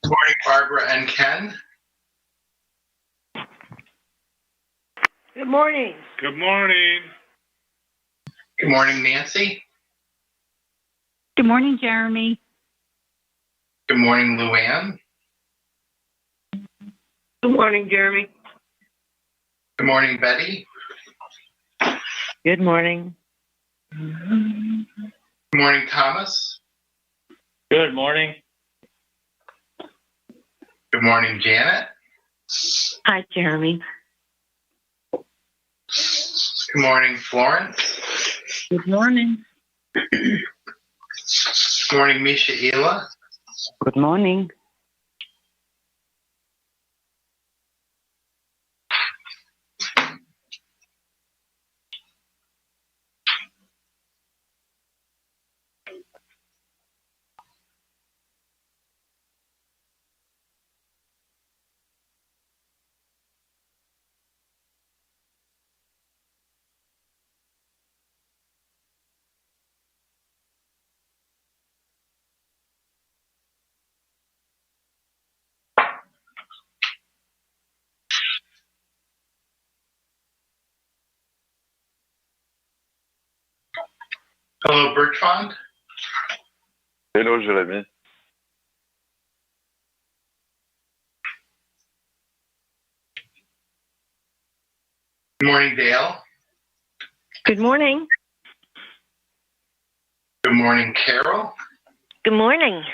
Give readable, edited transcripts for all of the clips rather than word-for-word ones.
Good morning, Barbara and Ken. Good morning. Good morning. Good morning, Nancy. Good morning, Jeremy. Good morning, Luann. Good morning, Jeremy. Good morning, Betty. Good morning. Good morning, Thomas. Good morning. Good morning, Janet. Hi, Jeremy. Good morning, Florence. Good morning. Good morning, Mishaela. Good morning. Hello, Bertrand. Hello, Jeremy. Good morning, Dale. Good morning. Good morning, Carol. Good morning.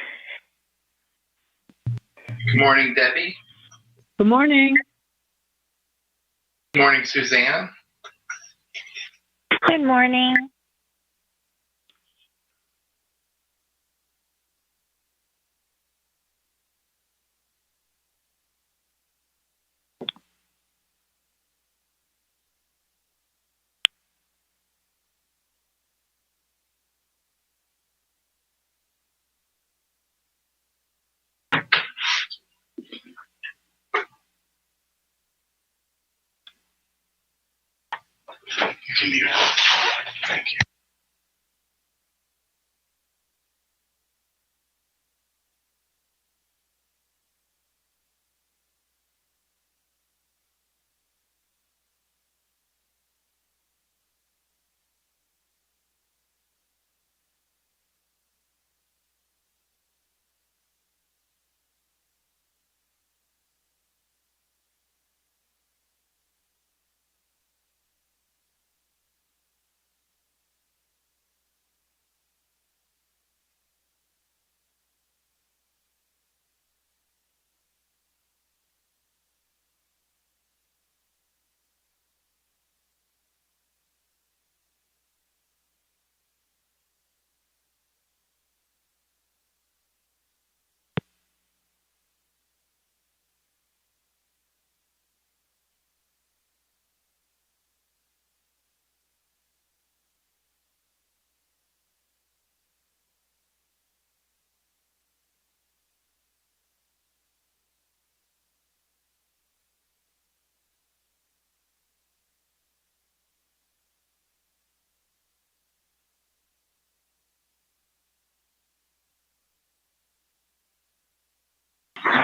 Good morning, Debbie. Good morning. Good morning, Suzanne. Good morning. You can mute. Thank you.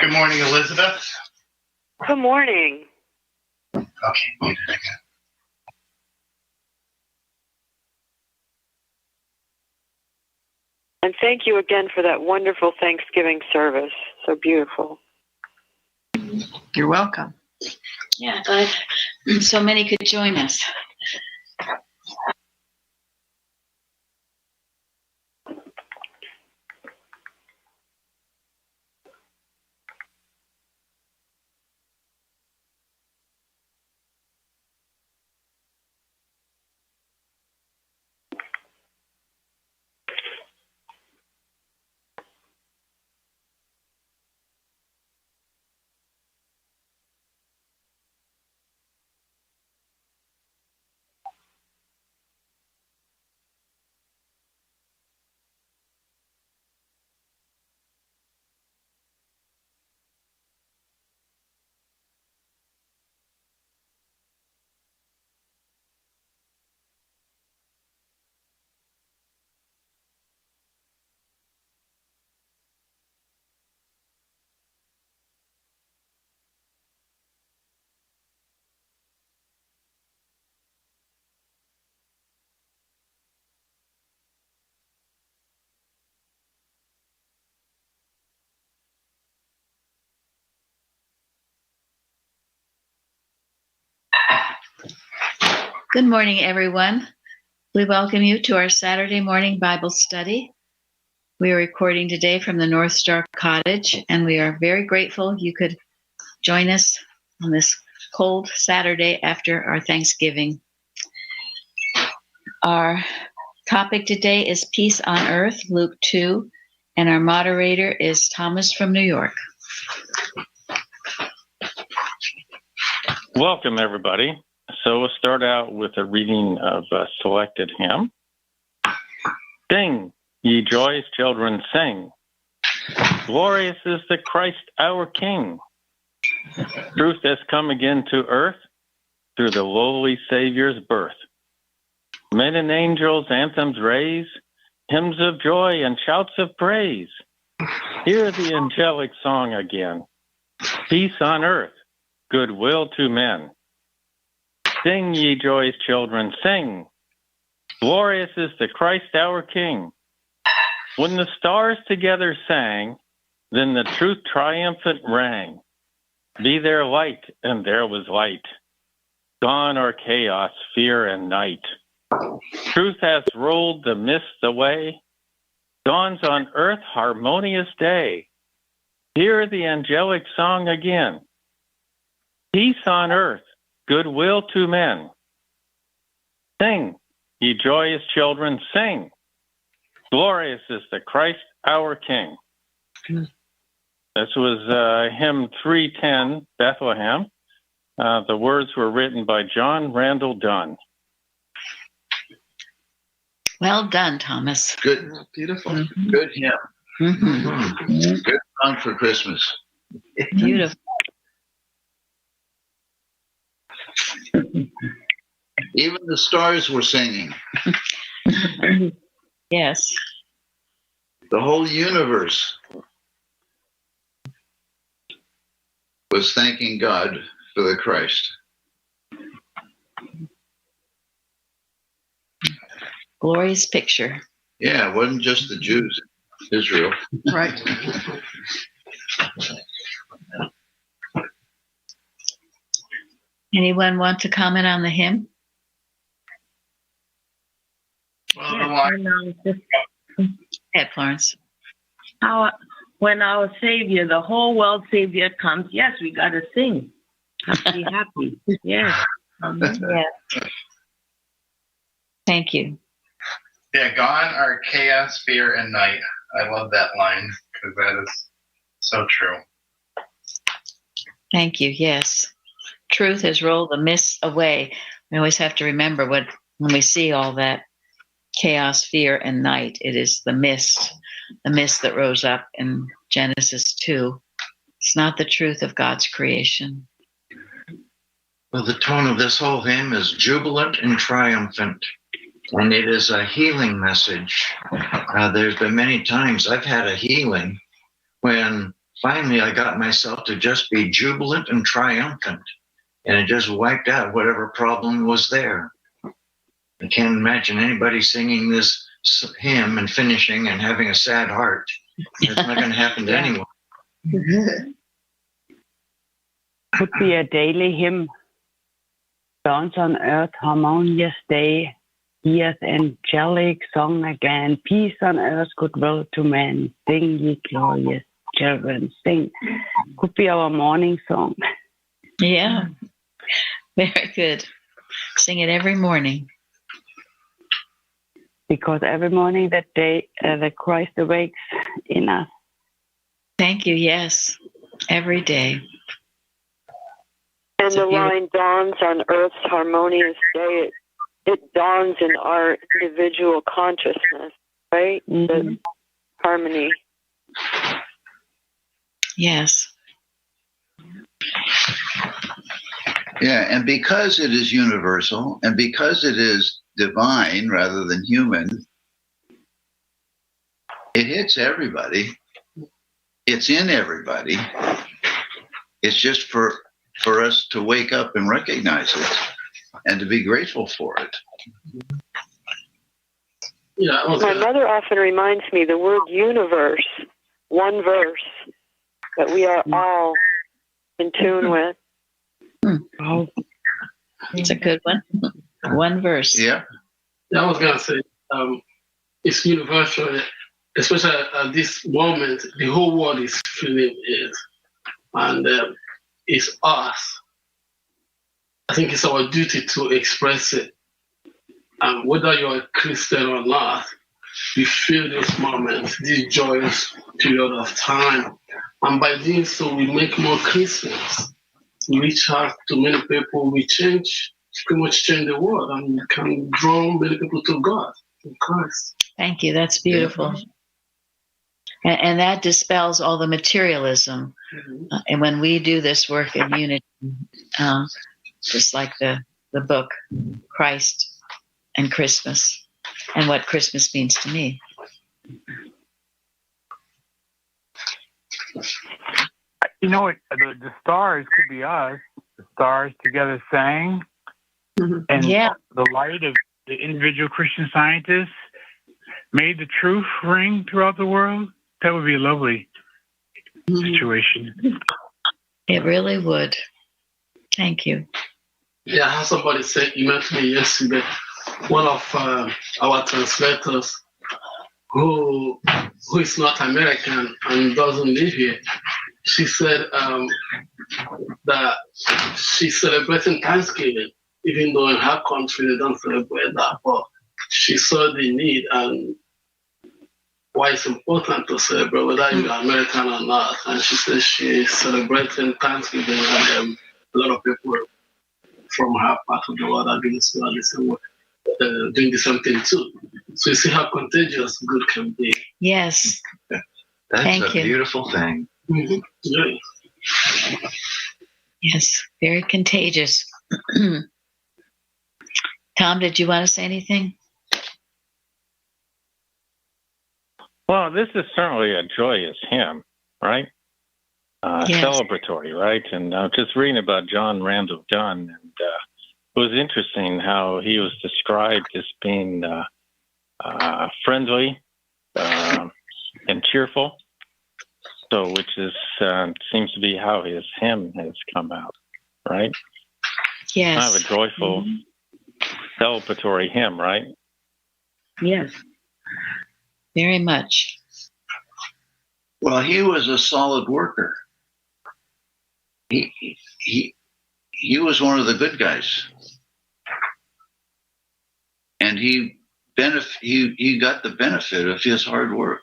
Good morning, Elizabeth. Good morning. Okay, muted again. And thank you again for that wonderful Thanksgiving service. So beautiful. You're welcome. Yeah, glad so many could join us. Good morning, everyone. We welcome you to our Saturday morning Bible study. We are recording today from the North Star Cottage, and we are very grateful you could join us on this cold Saturday after our Thanksgiving. Our topic today is Peace on Earth, Luke 2, and our moderator is Thomas from New York. Welcome, everybody. So we'll start out with a reading of a selected hymn. Sing, ye joyous children, sing. Glorious is the Christ our King. Truth has come again to earth through the lowly Savior's birth. Men and angels anthems raise, hymns of joy and shouts of praise. Hear the angelic song again. Peace on earth, goodwill to men. Sing, ye joyous children, sing. Glorious is the Christ our King. When the stars together sang, then the truth triumphant rang. Be there light, and there was light. Gone are chaos, fear, and night. Truth hath rolled the mists away. Dawns on earth harmonious day. Hear the angelic song again. Peace on earth, goodwill to men. Sing, ye joyous children, sing. Glorious is the Christ our King. This was hymn 310, Bethlehem. The words were written by John Randall Dunn. Well done, Thomas. Good, Beautiful. good hymn. Mhm. Good song for Christmas. Beautiful. Even the stars were singing. Yes. The whole universe was thanking God for the Christ. Glorious picture. Yeah, it wasn't just the Jews, Israel. Right. Anyone want to comment on the hymn? Well, the line, Ed Florence. When our Savior, the whole world Savior comes, yes, we got to sing. Be happy. Yes. Yeah. Thank you. yeah, gone are chaos, fear, and night. I love that line because that is so true. Thank you. Yes. Truth has rolled the mists away. We always have to remember when we see all that chaos, fear, and night, it is the mist that rose up in Genesis 2. It's not the truth of God's creation. Well, the tone of this whole hymn is jubilant and triumphant, and it is a healing message. There's been many times I've had a healing when finally I got myself to just be jubilant and triumphant, and it just wiped out whatever problem was there. I can't imagine anybody singing this hymn and finishing and having a sad heart. It's not going to happen to anyone. Could be a daily hymn. Dawns on earth, harmonious day. Hear the angelic song again. Peace on earth, goodwill to men. Sing, ye glorious children, sing. Could be our morning song. Yeah. Very good. Sing it every morning. Because every morning that day, the Christ awakes in us. Thank you. Yes. Every day. And It's a the beautiful- line dawns on earth's harmonious day. It dawns in our individual consciousness, right? Mhm. The harmony. Yes. Yeah, and because it is universal and because it is divine rather than human, it hits everybody. It's in everybody. It's just for us to wake up and recognize it and to be grateful for it. Yeah, My mother often reminds me the word universe, one verse, that we are all in tune with. Oh, It's a good one. One verse. Yeah. I was gonna say, it's universal, especially at this moment. The whole world is feeling it, and it's us. I think it's our duty to express it. Whether you're a Christian or not, we feel this moment, this joyous period of time, and by doing so, we make more Christians. We reach out to many people. We change, pretty much change the world, and we can draw many people to God, to Christ. Thank you. That's beautiful. And that dispels all the materialism. And when we do this work in unity, just like the book, Christ and Christmas, and what Christmas means to me. You know what? The stars could be us. The stars together sang. And Yeah. the light of the individual Christian scientists made the truth ring throughout the world. That would be a lovely situation. It really would. Thank you. Yeah, I had somebody say, emailed me yesterday, one of our translators who is not American and doesn't live here. She said that she's celebrating Thanksgiving, even though in her country they don't celebrate that. But she saw the need and why it's important to celebrate, whether you're American or not. And she says she's celebrating Thanksgiving, and a lot of people from her part of the world are doing the same thing too. So you see how contagious good can be. Yes. That's Thank a you. beautiful thing. Mm-hmm. Yeah. Yes, very contagious. Tom, did you want to say anything? Well, this is certainly a joyous hymn, right? Yes. Celebratory, right? And just reading about John Randall Dunn, and it was interesting how he was described as being friendly and cheerful. So, which is seems to be how his hymn has come out, right? Yes. Kind of a joyful, celebratory hymn, right? Yes. Very much. Well, he was a solid worker. He was one of the good guys, and he got the benefit of his hard work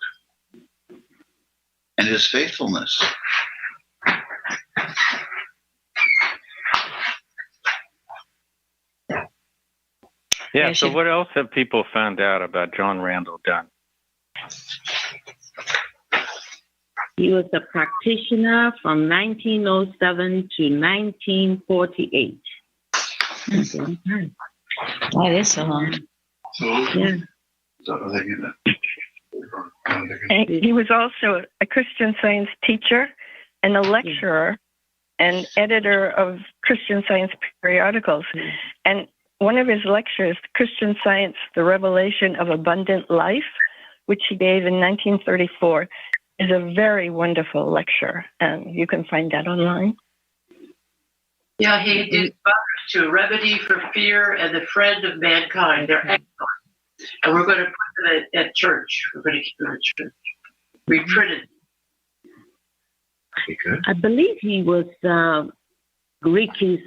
and his faithfulness. Yeah, so what else have people found out about John Randall Dunn? He was a practitioner from 1907 to 1948. That's a long time. That is so long. Yeah. And he was also a Christian Science teacher and a lecturer and editor of Christian Science periodicals. And one of his lectures, Christian Science, The Revelation of Abundant Life, which he gave in 1934, is a very wonderful lecture, and you can find that online. Yeah, he did others too. Remedy for Fear and The Friend of Mankind. They're excellent. And we're going to put it at church. We're going to keep it at church. Reprinted. I believe he was Ricky's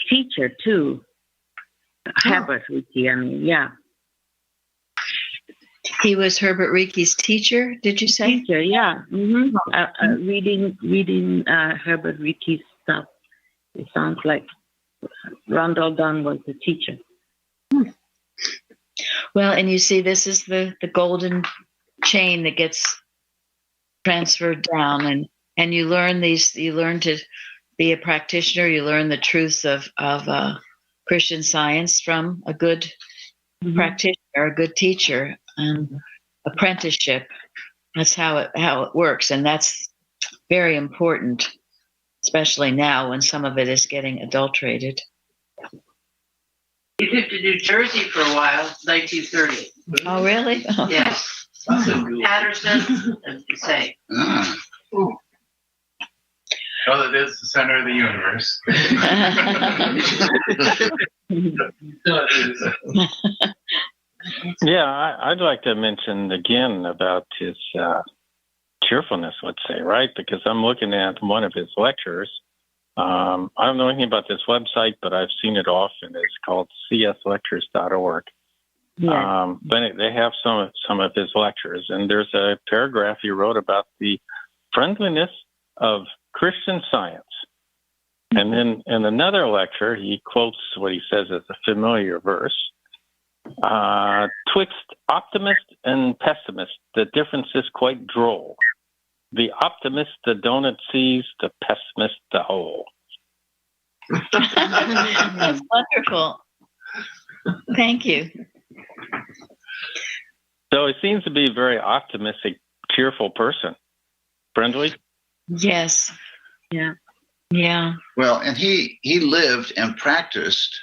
teacher too. Herbert Ricky, I mean, yeah. He was Herbert Ricky's teacher, did you say? Teacher, yeah. Mm-hmm. Reading Herbert Ricky's stuff. It sounds like Randall Dunn was the teacher. Well, and you see, this is the golden chain that gets transferred down, and you learn to be a practitioner. You learn the truths of Christian Science from a good practitioner, a good teacher, and apprenticeship. That's how it works, and that's very important, especially now when some of it is getting adulterated. He lived in New Jersey for a while, 1930. Oh, really? Yes. Patterson and Say. Well, it is the center of the universe. Yeah, I'd like to mention again about his cheerfulness, let's say, right? Because I'm looking at one of his lectures. I don't know anything about this website, but I've seen it often. It's called cslectures.org. Yeah. But they have some of his lectures, and there's a paragraph he wrote about the friendliness of Christian Science. And then in another lecture, he quotes what he says is a familiar verse. Twixt optimist and pessimist, the difference is quite droll. The optimist the donut sees, the pessimist the hole. That's wonderful. Thank you. So he seems to be a very optimistic, cheerful person. Friendly? Yes. Yeah. Yeah. Well, and he lived and practiced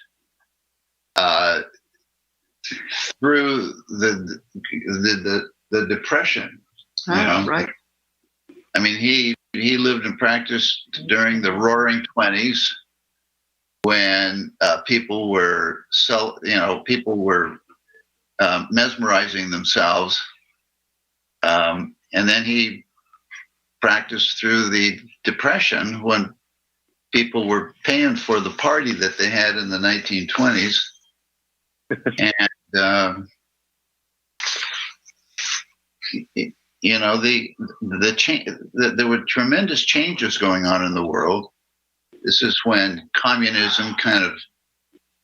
through the Depression. Right. I mean, he lived and practiced during the Roaring '20s, when people were mesmerizing themselves And then he practiced through the Depression when people were paying for the party that they had in the 1920s. And, you know, there were tremendous changes going on in the world. This is when communism kind of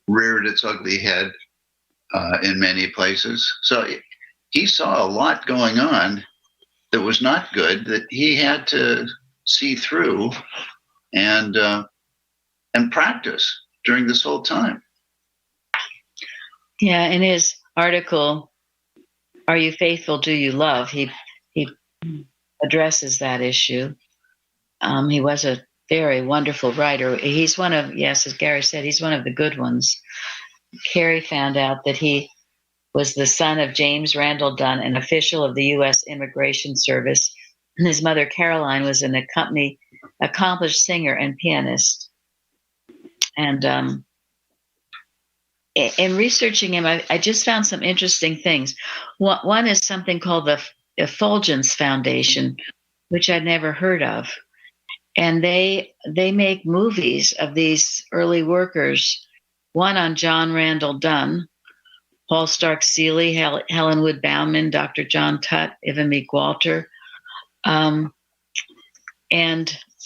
reared its ugly head in many places. So he saw a lot going on that was not good, that he had to see through and practice during this whole time. Yeah, in his article, "Are You Faithful? Do You Love?" he addresses that issue. He was a very wonderful writer. He's one of, yes, as Gary said, he's one of the good ones. Carrie found out that he was the son of James Randall Dunn, an official of the U.S. Immigration Service. And his mother, Caroline, was an accomplished singer and pianist. And in researching him, I just found some interesting things. One is something called the Effulgence Foundation, which I'd never heard of. And they make movies of these early workers, one on John Randall Dunn, Paul Stark Seeley, Helen Wood Bauman, Dr. John Tutt, Ivan Meek Walter. And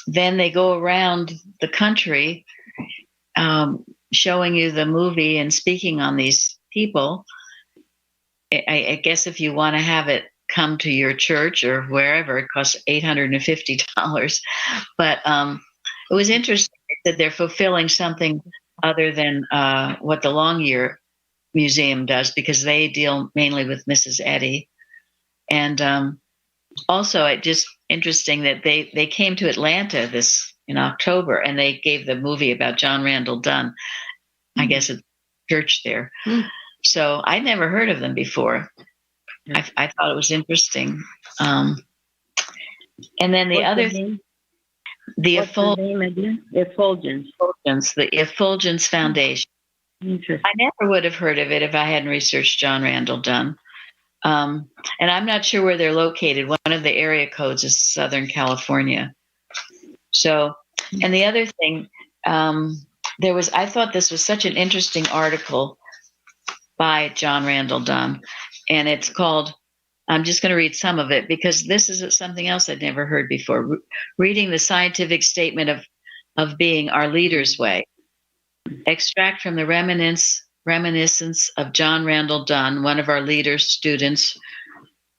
then they go around the country showing you the movie and speaking on these people. I guess if you want to have it come to your church or wherever, it costs $850. But it was interesting that they're fulfilling something other than what the Longyear Museum does, because they deal mainly with Mrs. Eddy. And also, it just interesting that they came to Atlanta in October, and they gave the movie about John Randall Dunn, I guess, at church there. So I'd never heard of them before. I thought it was interesting. And then the Effulgence Foundation. I never would have heard of it if I hadn't researched John Randall Dunn. And I'm not sure where they're located. One of the area codes is Southern California. So, and the other thing, I thought this was such an interesting article by John Randall Dunn. And it's called, I'm just going to read some of it because this is something else I'd never heard before. Reading the scientific statement of being our leader's way. Extract from the reminiscence of John Randall Dunn, one of our leaders' students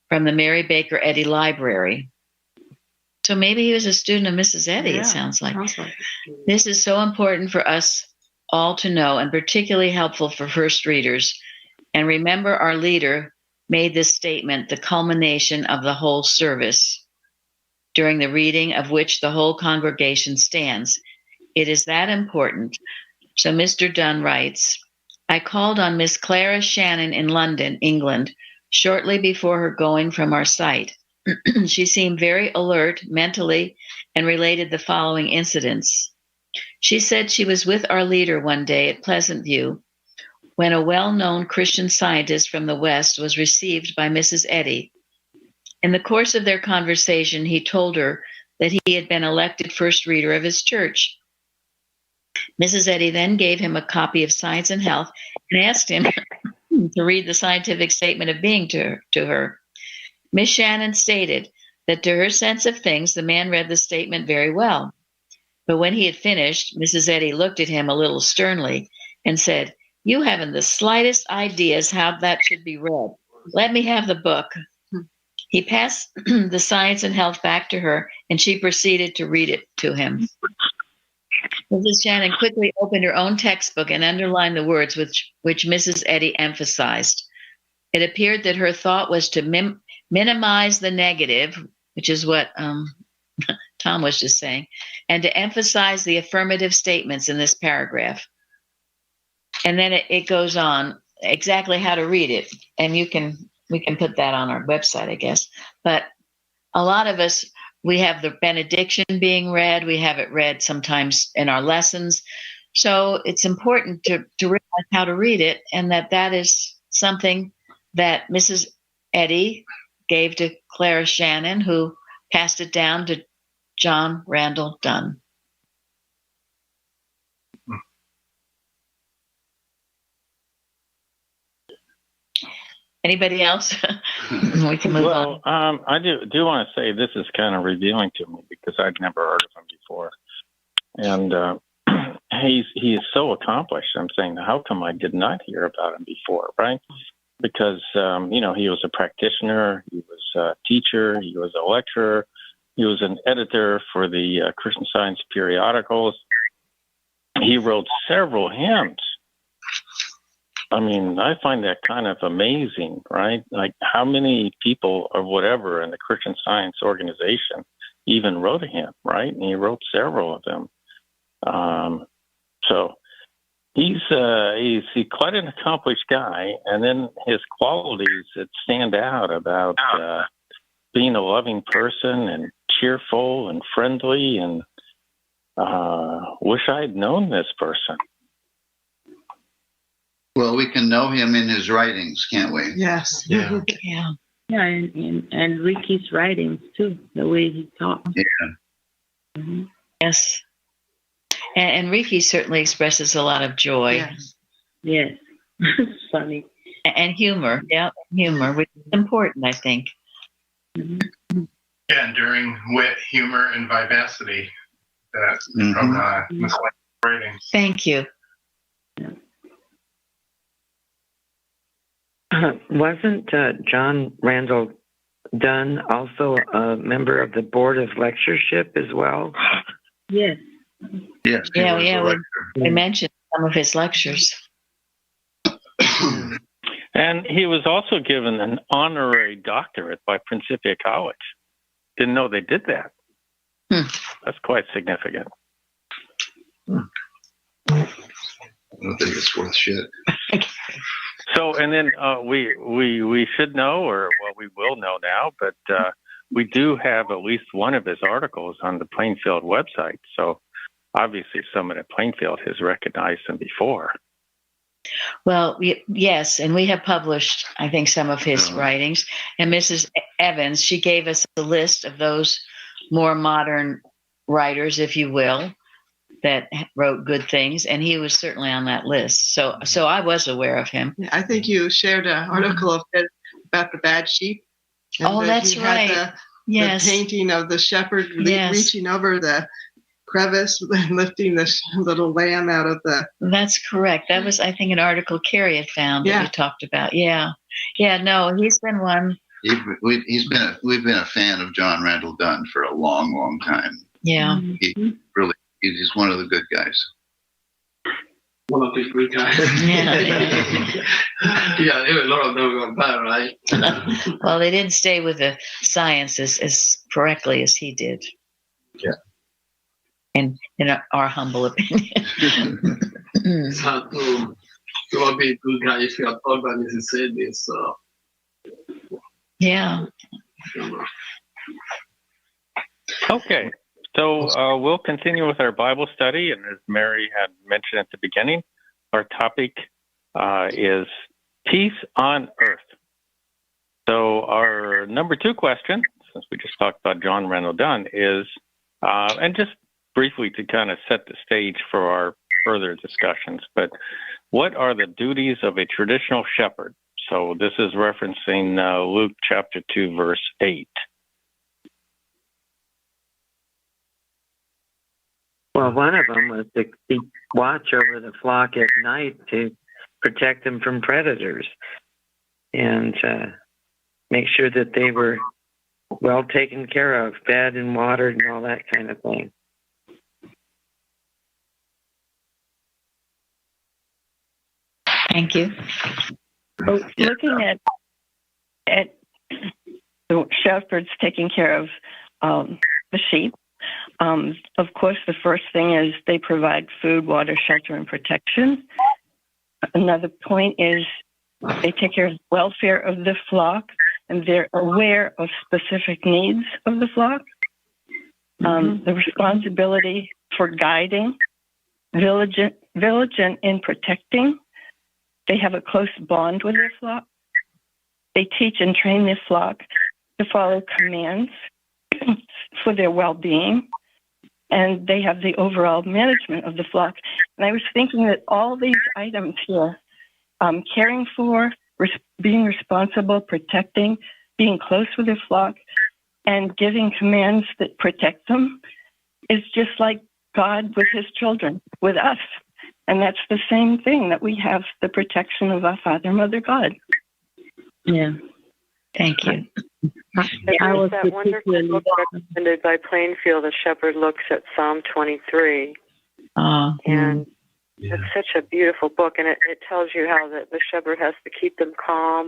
from the Mary Baker Eddy Library. So maybe he was a student of Mrs. Eddy, it sounds like. This is so important for us all to know, and particularly helpful for first readers. And remember, our leader made this statement the culmination of the whole service, during the reading of which the whole congregation stands. It is that important. So Mr. Dunn writes, I called on Miss Clara Shannon in London, England, shortly before her going from our site. She seemed very alert mentally and related the following incidents. She said she was with our leader one day at Pleasant View when a well-known Christian Scientist from the West was received by Mrs. Eddy. In the course of their conversation, he told her that he had been elected first reader of his church. Mrs. Eddy then gave him a copy of Science and Health and asked him to read the scientific statement of being to her. Miss Shannon stated that to her sense of things, the man read the statement very well. But when he had finished, Mrs. Eddy looked at him a little sternly and said, You haven't the slightest ideas how that should be read. Let me have the book. He passed the Science and Health back to her, and she proceeded to read it to him. Mrs. Shannon quickly opened her own textbook and underlined the words which Mrs. Eddy emphasized. It appeared that her thought was to minimize the negative, which is what Tom was just saying, and to emphasize the affirmative statements in this paragraph. And then it goes on exactly how to read it. And we can put that on our website, I guess. But a lot of us, we have the benediction being read. We have it read sometimes in our lessons. So it's important to realize how to read it, and that is something that Mrs. Eddy gave to Clara Shannon, who passed it down to John Randall Dunn. Anybody else? We can move on. I do want to say this is kind of revealing to me because I'd never heard of him before, and he is so accomplished. I'm saying, how come I did not hear about him before, right? Because he was a practitioner, he was a teacher, he was a lecturer, he was an editor for the Christian Science periodicals. He wrote several hymns. I mean, I find that kind of amazing, right? Like how many people or whatever in the Christian Science organization even wrote a hymn, right? And he wrote several of them. So he's quite an accomplished guy. And then his qualities that stand out about being a loving person and cheerful and friendly, and wish I'd known this person. Well, we can know him in his writings, can't we? Yes. Yeah. Yeah, and Ricky's writings too, the way he talks. Yeah. Mm-hmm. Yes. And Ricky certainly expresses a lot of joy. Yes. Funny. And humor. Yeah, humor, which is important, I think. Mm-hmm. Yeah, enduring wit, humor, and vivacity from Miss White's writings. Thank you. Wasn't John Randall Dunn also a member of the Board of Lectureship as well? Yes. Yes. Yeah. We mentioned some of his lectures. And he was also given an honorary doctorate by Principia College. Didn't know they did that. That's quite significant. I don't think it's worth shit. So, and then we should know, or well, we will know now, but we do have at least one of his articles on the Plainfield website. So obviously someone at Plainfield has recognized him before. Well, yes, and we have published, I think, some of his writings. And Mrs. Evans, she gave us a list of those more modern writers, if you will, that wrote good things, and he was certainly on that list. So I was aware of him. I think you shared an article of it about the bad sheep. Oh, that's right. The painting of the shepherd reaching over the crevice and lifting the little lamb out of the. That's correct. That was, I think, an article Carrie had found that we talked about. Yeah. No, he's been one. We've been a fan of John Randall Dunn for a long, long time. Yeah. He's one of the good guys. One of the good guys. Yeah, a lot of them got bad, right? Well, they didn't stay with the sciences as correctly as he did. Yeah. And in our humble opinion. It's hard to be a good guy if you are told by Mrs. said this. So. Yeah. Okay. So we'll continue with our Bible study, and as Mary had mentioned at the beginning, our topic is peace on earth. So our number 2 question, since we just talked about John Randall Dunn, is, and just briefly to kind of set the stage for our further discussions, but what are the duties of a traditional shepherd? So this is referencing Luke chapter 2, verse 8. Well, one of them was to keep watch over the flock at night to protect them from predators and make sure that they were well taken care of, fed and watered and all that kind of thing. Thank you. So looking at the shepherds taking care of the sheep, of course, the first thing is they provide food, water, shelter, and protection. Another point is they take care of the welfare of the flock, and they're aware of specific needs of the flock. The responsibility for guiding, vigilant in protecting. They have a close bond with their flock. They teach and train their flock to follow commands for their well-being, and they have the overall management of the flock. And I was thinking that all these items here, caring for, being responsible, protecting, being close with their flock, and giving commands that protect them, is just like God with his children, with us. And that's the same thing, that we have the protection of our Father, Mother, God. Yeah. Thank you. I was that wonderful book recommended by Plainfield, A Shepherd Looks at Psalm 23. And it's such a beautiful book, and it tells you how the shepherd has to keep them calm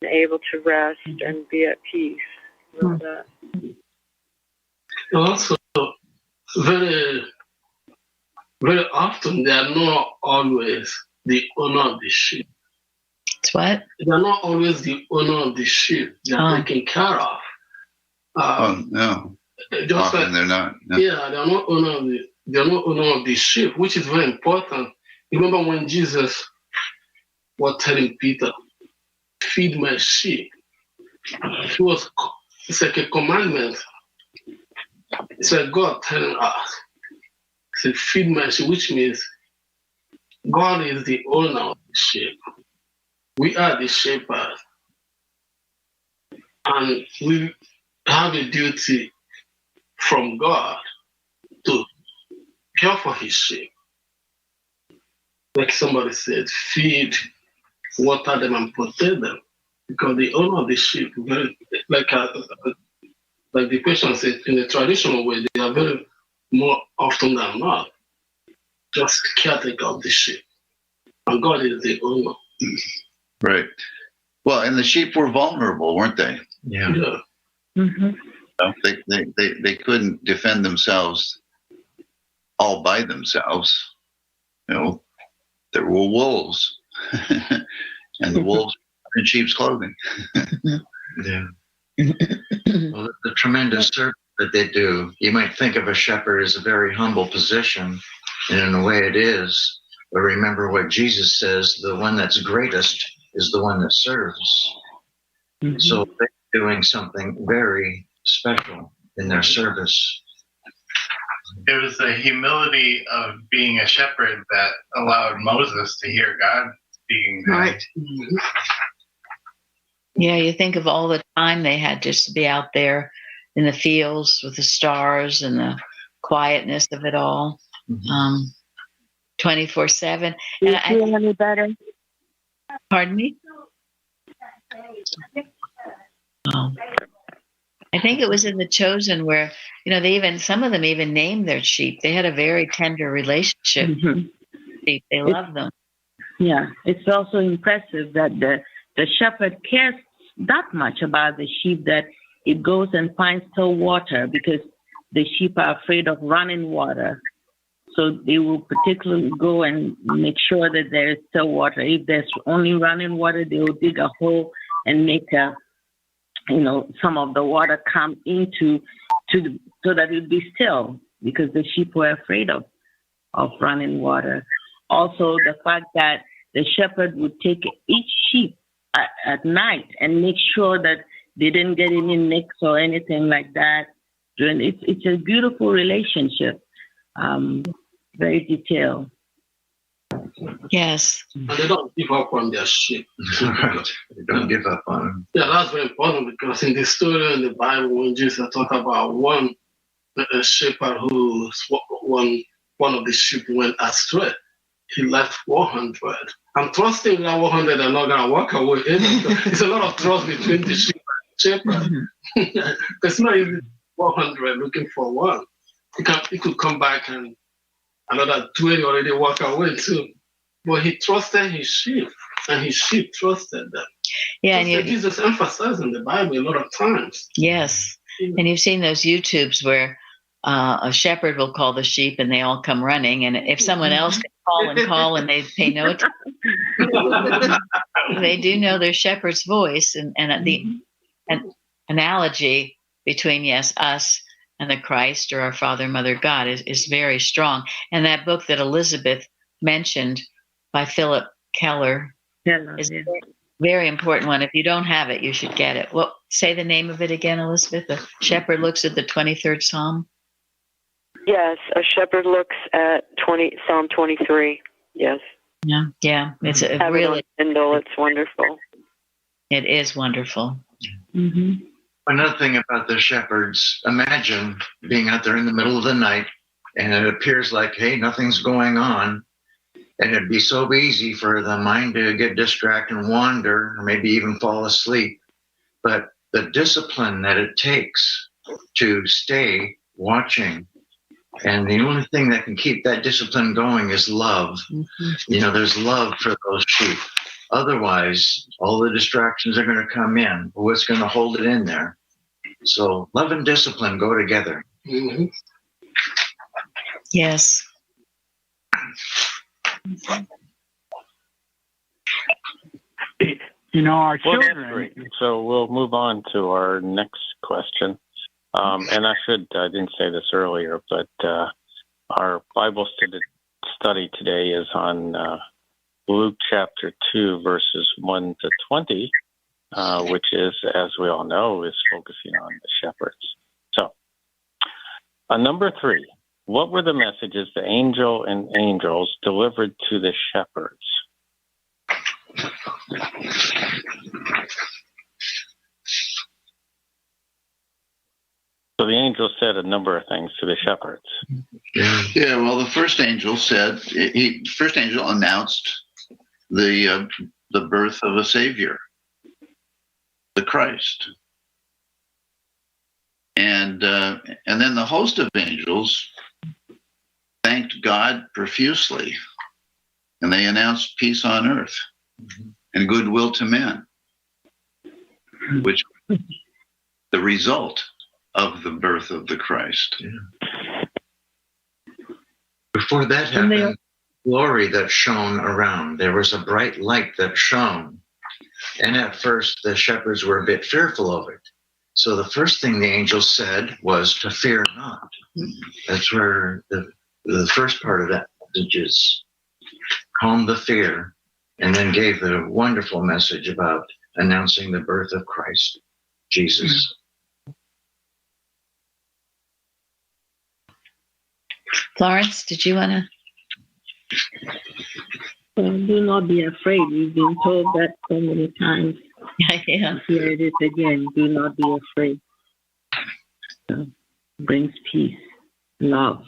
and able to rest and be at peace. Also, very, very often they are not always the owner of the sheep. It's what? They are not always the owner of the sheep. They are taken care of. No. Just Often they're not. No. Yeah, they are not owner of the sheep, which is very important. Remember when Jesus was telling Peter, "Feed my sheep." It's like a commandment. It's like God telling us, "Say, feed my sheep," which means God is the owner of the sheep. We are the shepherds, and we have a duty from God to care for his sheep. Like somebody said, feed, water them, and protect them. Because the owner of the sheep, very, like the question said, in the traditional way, they are very more often than not just caretaker of the sheep. And God is the owner. Right. Well, and the sheep were vulnerable, weren't they? Yeah. Mm-hmm. They couldn't defend themselves all by themselves. There were wolves, and the wolves were in sheep's clothing. Yeah. Well, the tremendous service that they do. You might think of a shepherd as a very humble position, and in a way it is. But remember what Jesus says: the one that's greatest is the one that serves. Mm-hmm. So they're doing something very special in their service. It was the humility of being a shepherd that allowed Moses to hear God speaking. Right. Yeah, you think of all the time they had just to be out there in the fields with the stars and the quietness of it all, 24/7. Do you feel any better? Pardon me? I think it was in The Chosen where, some of them even named their sheep. They had a very tender relationship. Mm-hmm. They loved them. Yeah, it's also impressive that the shepherd cares that much about the sheep that it goes and finds still water, because the sheep are afraid of running water. So they will particularly go and make sure that there is still water. If there's only running water, they will dig a hole and make some of the water come into so that it will be still, because the sheep were afraid of running water. Also, the fact that the shepherd would take each sheep at night and make sure that they didn't get any nicks or anything like that. It's a beautiful relationship, very detailed. Yes. And they don't give up on their sheep. They don't give up on them. Yeah, that's very important, because in the story in the Bible, when Jesus talked about a shepherd who one of the sheep went astray, he left 400. I'm trusting that 100 are not going to walk away. It's a lot of trust between the sheep and the shepherd. It's not even 400 looking for one. He could come back and another 20 already walk away too. But he trusted his sheep, and his sheep trusted them. Yeah, and Jesus emphasized in the Bible a lot of times. Yes, and you've seen those YouTubes where a shepherd will call the sheep and they all come running, and if someone else can call and they pay no attention, they do know their shepherd's voice, and the analogy between us and the Christ, or our Father, Mother, God is very strong. And that book that Elizabeth mentioned by Philip Keller is very important one. If you don't have it, you should get it. Well, say the name of it again, Elizabeth. The shepherd looks at the 23rd Psalm. Yes, a shepherd looks at Psalm 23. Yes. Yeah. It's a Have really it on Kindle. It's wonderful. It is wonderful. Mm-hmm. Another thing about the shepherds, imagine being out there in the middle of the night and it appears like, hey, nothing's going on. And it'd be so easy for the mind to get distracted and wander, or maybe even fall asleep. But the discipline that it takes to stay watching, and the only thing that can keep that discipline going is love. Mm-hmm. There's love for those sheep. Otherwise, all the distractions are going to come in. What's going to hold it in there? So love and discipline go together. Mm-hmm. Yes. Our children. So we'll move on to our next question. And I didn't say this earlier, but our Bible study today is on Luke chapter 2, verses 1 to 20, which is, as we all know, is focusing on the shepherds. So, number 3, what were the messages the angel and angels delivered to the shepherds? So the angel said a number of things to the shepherds. Yeah, well, the first angel announced the birth of a Savior, the Christ. And then the host of angels thanked God profusely, and they announced peace on earth and goodwill to men, which was the result of the birth of the Christ. Yeah. Before that happened, glory that shone around. There was a bright light that shone. And at first, the shepherds were a bit fearful of it. So the first thing the angel said was to fear not. That's where the first part of that message is. Calm the fear, and then gave the wonderful message about announcing the birth of Christ, Jesus. Florence, did you want to? Do not be afraid. We've been told that so many times. Yeah. Here it is again. Do not be afraid. So, brings peace, love.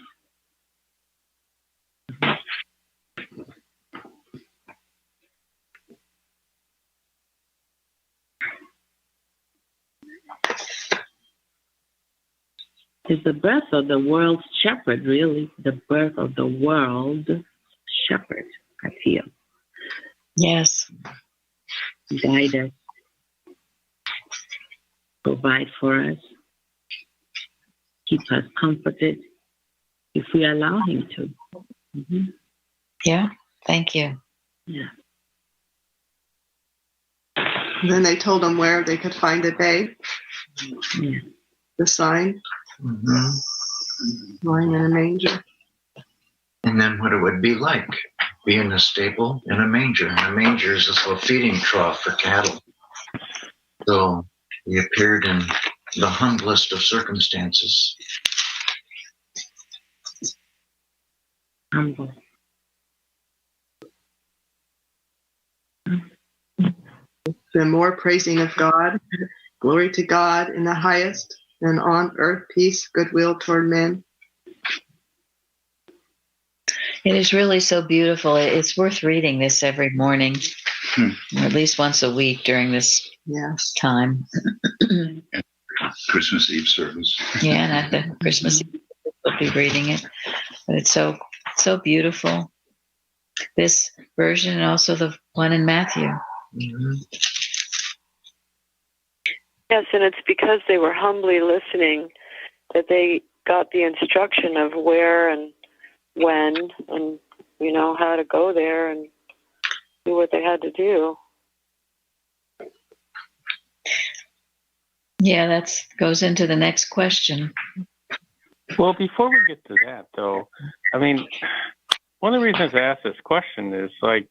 It's the birth of the world's shepherd, really. The birth of the world shepherd, I feel. Yes. Guide us. Provide for us. Keep us comforted if we allow him to. Mm-hmm. Yeah, thank you. Yeah. And then they told them where they could find a babe. Yeah. The sign. Mm-hmm. Lying in a manger. And then what it would be like, be in a stable in a manger. And a manger is this little feeding trough for cattle. So he appeared in the humblest of circumstances. Humble. The more praising of God, glory to God in the highest, and on earth peace, goodwill toward men. It is really so beautiful. It's worth reading this every morning, or at least once a week during this time. Christmas Eve service. Yeah, and at the Christmas Eve, we'll be reading it. But it's so beautiful. This version and also the one in Matthew. Mm-hmm. Yes, and it's because they were humbly listening that they got the instruction of where and when and, how to go there and do what they had to do. Yeah, that goes into the next question. Well, before we get to that, though, I mean, one of the reasons I asked this question is like,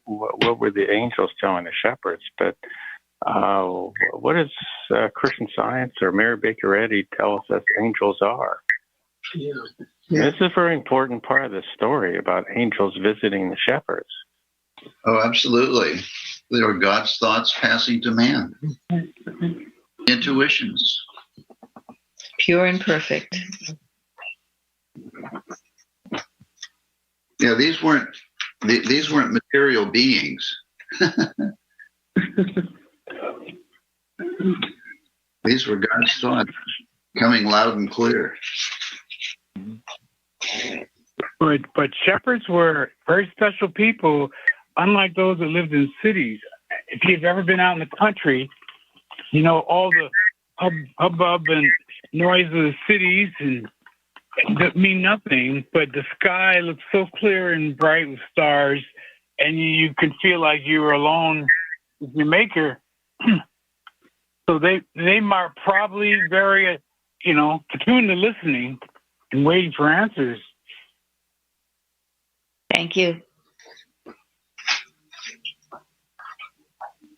what were the angels telling the shepherds, but what does Christian Science or Mary Baker Eddy tell us that angels are? Yeah. This is a very important part of the story about angels visiting the shepherds. Oh, absolutely. They are God's thoughts passing to man. Intuitions. Pure and perfect. Yeah, these weren't material beings. These were God's thoughts coming loud and clear. But shepherds were very special people, unlike those that lived in cities. If you've ever been out in the country, you know, all the hubbub and noise of the cities and that mean nothing, but the sky looks so clear and bright with stars, and you can feel like you were alone with your maker. So they are probably very, attuned to listening and waiting for answers. Thank you.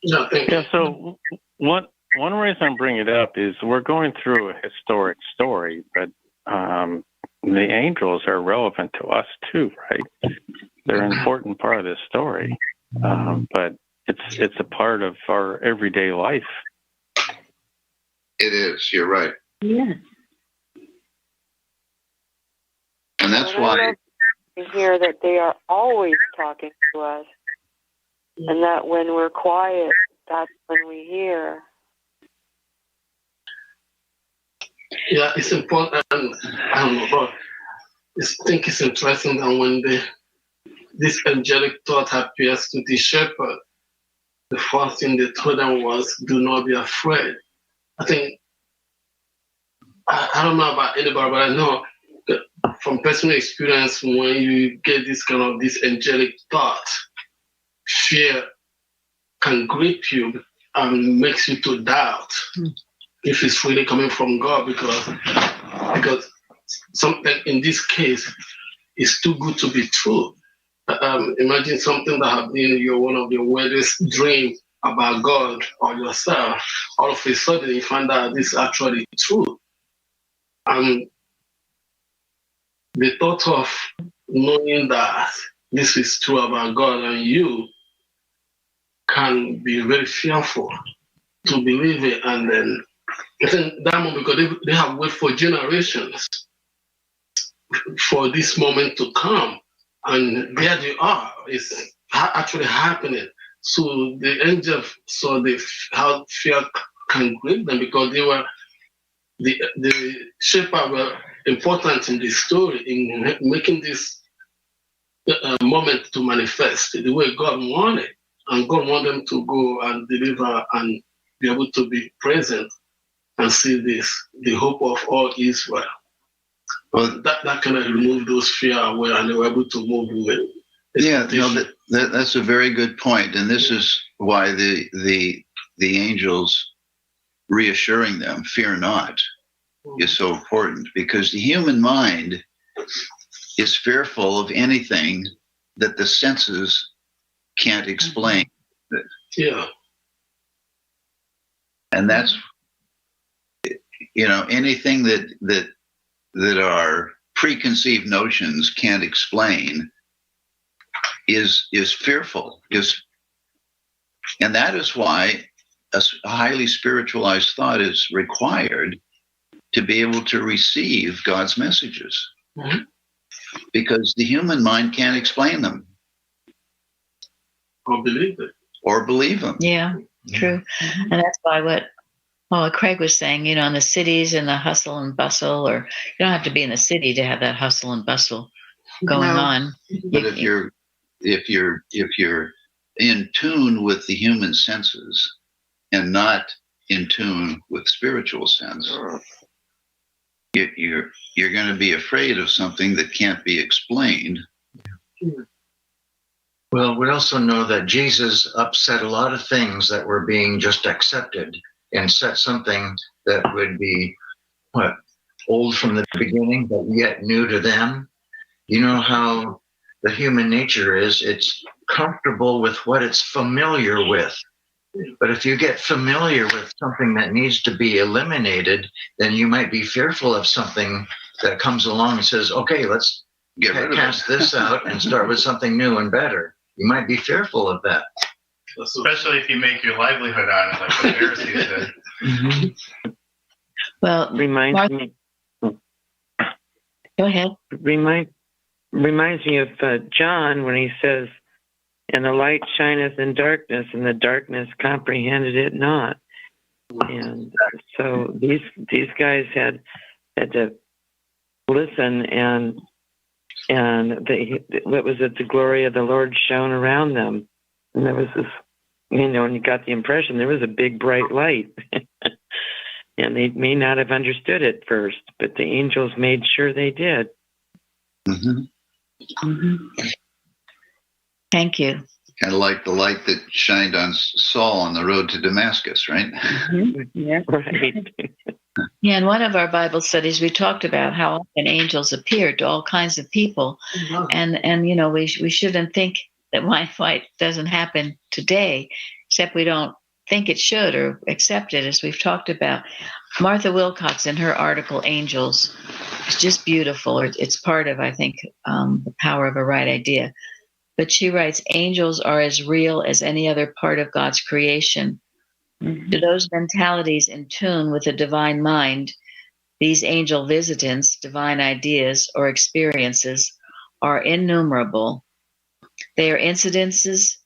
No, thank you. Yeah, so one reason I'm bringing it up is we're going through a historic story, but the angels are relevant to us too, right? They're an important part of this story, but it's a part of our everyday life. It is. You're right. Yeah. And that's why I hear that they are always talking to us, and that when we're quiet, that's when we hear. Yeah, it's important. I think it's interesting that when this angelic thought appears to the shepherd, the first thing they told them was, "Do not be afraid." I think, I don't know about anybody, but I know that from personal experience, when you get this angelic thought, fear can grip you and makes you to doubt if it's really coming from God, because something in this case is too good to be true. Imagine something that have been one of your weirdest dreams about God or yourself. All of a sudden, you find out this is actually true. And the thought of knowing that this is true about God and you can be very fearful to believe it. And then I think that moment, because they have waited for generations for this moment to come. And there they are. It's actually happening. So the angels saw how fear can grip them, because they were the shepherds were important in this story, in making this moment to manifest the way God wanted. And God wanted them to go and deliver and be able to be present and see this, the hope of all Israel. Well, that kind of removed those fear away, and they were able to move with. Yeah, that's a very good point, and this is why the angels reassuring them, "Fear not," is so important, because the human mind is fearful of anything that the senses can't explain. Yeah, and that's anything that our preconceived notions can't explain is fearful, and that is why a highly spiritualized thought is required to be able to receive God's messages, because the human mind can't explain them or believe them. Yeah, true. And that's why what Craig was saying, in the cities and the hustle and bustle, or you don't have to be in the city to have that hustle and bustle going on. But if you're in tune with the human senses and not in tune with spiritual sense, you're going to be afraid of something that can't be explained. Well, we also know that Jesus upset a lot of things that were being just accepted, and set something that would be old from the beginning, but yet new to them. You know how the human nature is it's comfortable with what it's familiar with. But if you get familiar with something that needs to be eliminated, then you might be fearful of something that comes along and says, okay, let's cast this out and start with something new and better. You might be fearful of that. Especially if you make your livelihood on it, like the Pharisees did. Mm-hmm. Well, reminds me. Go ahead. Reminds me of John when he says, "And the light shineth in darkness, and the darkness comprehended it not." And so these guys had to listen, and what was it? The glory of the Lord shone around them, and there was this, and you got the impression there was a big bright light. And they may not have understood it first, but the angels made sure they did. Mm-hmm. Mm-hmm. Thank you. Kind of like the light that shined on Saul on the road to Damascus, right? Mm-hmm. Yeah, right. Yeah, in one of our Bible studies, we talked about how often angels appeared to all kinds of people, and we shouldn't think that why it doesn't happen today, except we don't think it should or accept it, as we've talked about. Martha Wilcox, in her article "Angels," is just beautiful. It's part of, I think, The Power of a Right Idea. But she writes, angels are as real as any other part of God's creation. Mm-hmm. To those mentalities in tune with the divine mind, these angel visitants, divine ideas, or experiences are innumerable. They are incidents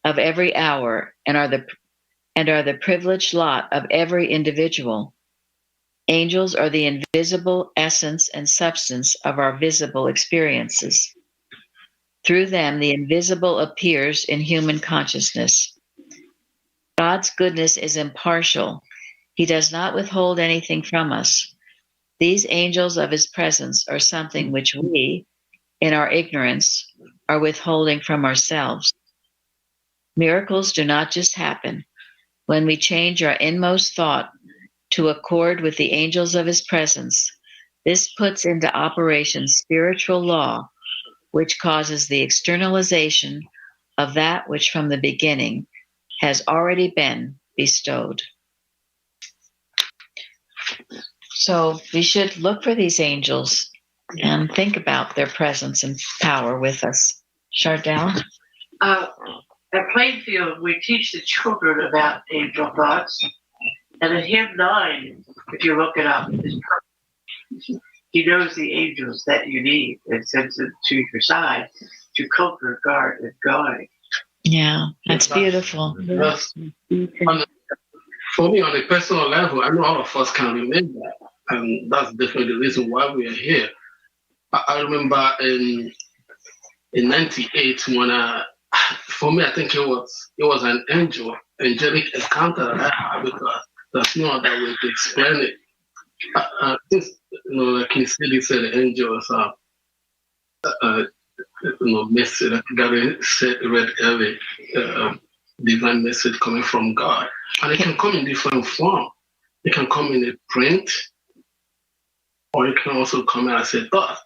of every hour and are the privileged lot of every individual. Angels are the invisible essence and substance of our visible experiences. Through them, the invisible appears in human consciousness. God's goodness is impartial. He does not withhold anything from us. These angels of his presence are something which we, in our ignorance, are withholding from ourselves. Miracles do not just happen. When we change our inmost thought to accord with the angels of his presence, this puts into operation spiritual law, which causes the externalization of that which from the beginning has already been bestowed. So we should look for these angels and think about their presence and power with us. Chardell? At Plainfield, we teach the children about angel thoughts. And in hymn 9, if you look it up, is perfect. He knows the angels that you need and sends them to your side to comfort, guard, and guide. Yeah, that's beautiful. For me, on a personal level, I know all of us can remember that. And that's definitely the reason why we are here. I remember in 98 when for me, I think it was an angelic encounter that I had, because there's no other way to explain it. Since, like King Sidney said, the angels are, message, like Gary said, read early, divine message coming from God. And it can come in different form. It can come in a print, or it can also come as a thought.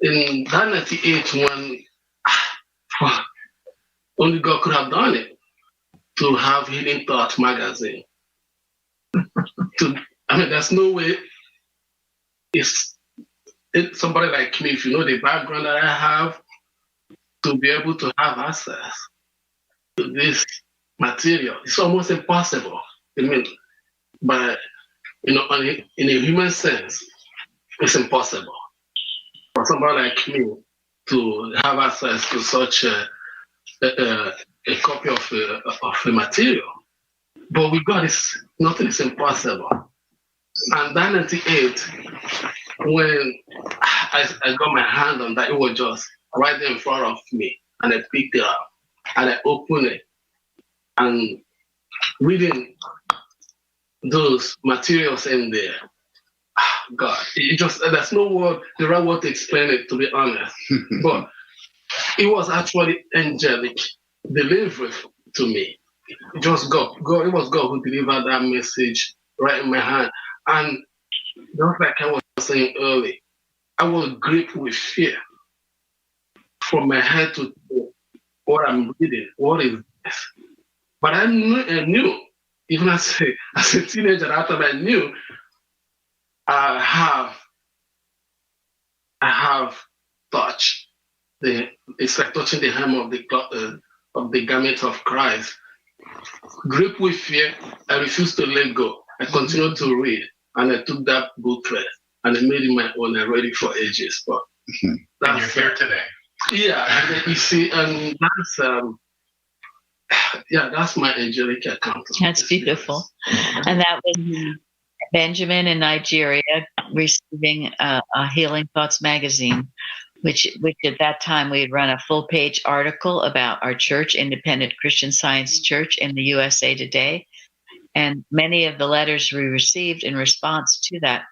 In that 98, when only God could have done it, to have Healing Thoughts magazine. There's no way it's somebody like me, if you know the background that I have, to be able to have access to this material. It's almost impossible. But in a human sense, it's impossible for somebody like me to have access to such a copy of a material. But with God, nothing is impossible. And that 98, when I got my hand on that, it was just right there in front of me, and I picked it up and I opened it, and reading those materials in there, God, there's no the right word to explain it, to be honest. But it was actually angelic delivery to me. It was God. It was God who delivered that message right in my hand. And just like I was saying earlier, I was gripped with fear. from my head to toe what I'm reading. What is this? But I knew even as a teenager, after I knew, I have touched it's like touching the hem of the garment of Christ. Gripped with fear, I refused to let go. I continued to read, and I took that book first, and I made it my own. I read it for ages. But and you're here today. Yeah, and you see, and that's my angelic account. That's beautiful. And that was Benjamin in Nigeria receiving a Healing Thoughts magazine, which at that time we had run a full-page article about our church, Independent Christian Science Church in the USA Today. And many of the letters we received in response to that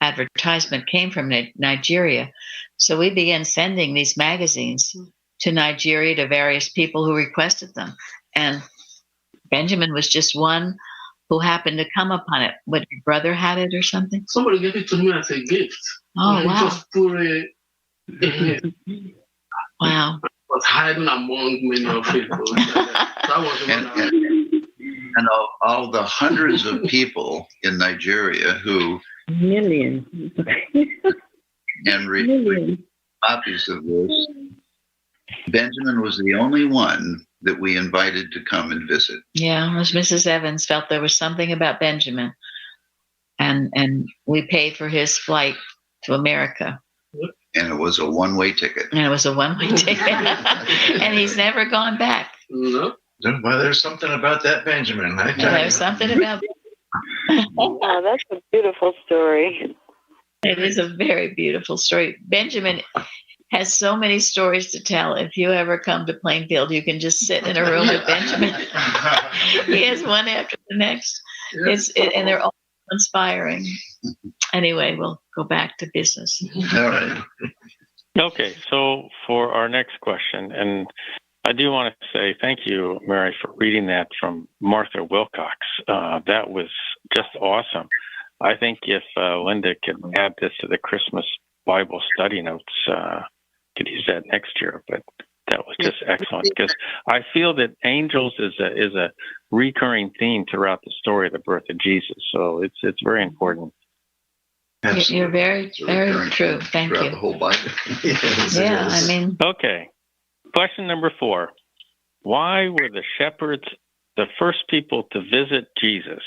advertisement came from Nigeria. So we began sending these magazines to Nigeria to various people who requested them. And Benjamin was just one who happened to come upon it. What, your brother had it or something? Somebody gave it to me as a gift. Oh, wow. Just put it in it. Wow. I was hiding among many of people. That was and all the hundreds of people in Nigeria who millions and read copies of this, Benjamin was the only one that we invited to come and visit. Yeah, Mrs. Evans felt there was something about Benjamin, and we paid for his flight to America. And it was a one-way ticket. And and he's never gone back. No. Well, there's something about that Benjamin. There's something about Oh, that's a beautiful story. It is a very beautiful story. Benjamin has so many stories to tell. If you ever come to Plainfield, you can just sit in a room with Benjamin. He has one after the next. And they're all inspiring. Anyway, we'll go back to business. All right. Okay, so for our next question, and I do want to say thank you, Mary, for reading that from Martha Wilcox. That was just awesome. I think if Linda could add this to the Christmas Bible study notes, could use that next year. But that was just excellent, because I feel that angels is a recurring theme throughout the story of the birth of Jesus. So it's very important. Absolutely. You're very, very true. Thank you. The whole Bible. Yes, yeah, I mean. Okay. Question number 4. Why were the shepherds the first people to visit Jesus?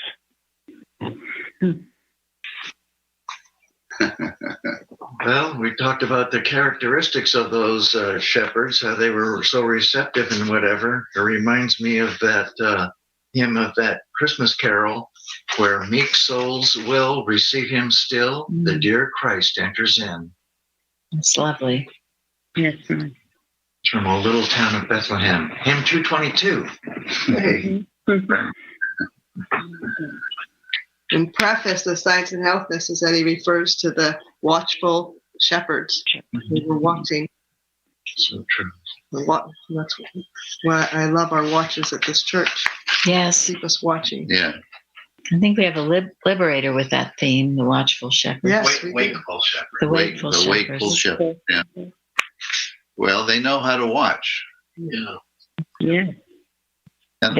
Well, we talked about the characteristics of those shepherds, how they were so receptive and whatever. It reminds me of that hymn of that Christmas carol, where meek souls will receive him still, the dear Christ enters in. It's lovely. Yes. It's from a little town of Bethlehem. Hymn 222. Hey. In preface, the Science and Health is that he refers to the watchful shepherds who were watching. So true. That's why I love our watches at this church. Yes. Keep us watching. Yeah. I think we have a liberator with that theme, the watchful shepherd. Yes, wakeful shepherd. The wakeful The shepherd. wakeful shepherd. Yeah. Well, they know how to watch. Yeah. Yeah. And